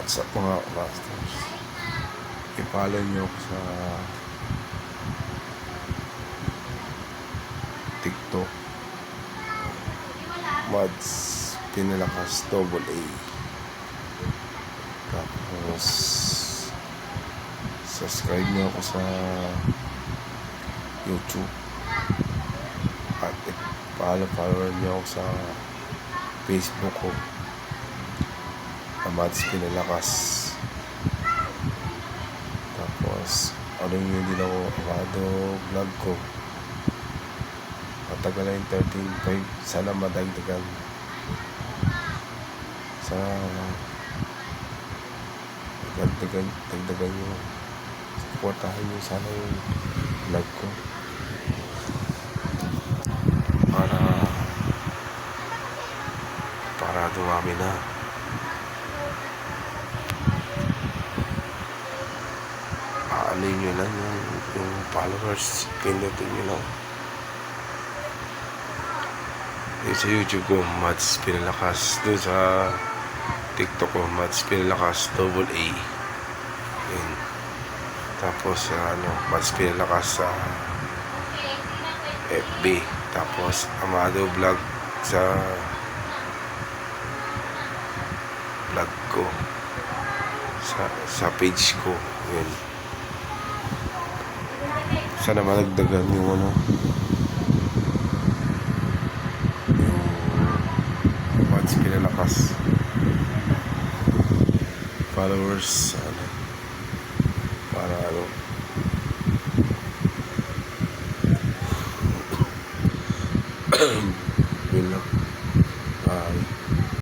What's up mga masters? I-follow nyo ako sa TikTok, Mads Pinalakas AA. Tapos subscribe nyo ako sa YouTube at follower nyo ako sa Facebook ko, Mads Pinalakas. Tapos ano yun din ako, Amado vlog ko. Matagal na yung 13.5. Sana madagdagan. Sana dagdagan nyo. Supportahan nyo sana yung vlog ko. Para dumami na. Aanin nyo lang yung followers. Pindutin nyo lang. Yung sa YouTube ko, Mads Pinalakas. Doon sa TikTok ko, Mads Pinalakas AA. Yun. Tapos Mads Pinalakas sa FB. Tapos Amado Vlog sa vlog ko, sa page ko. Yun. Sana malagdagan yung Mads Pinalakas followers, para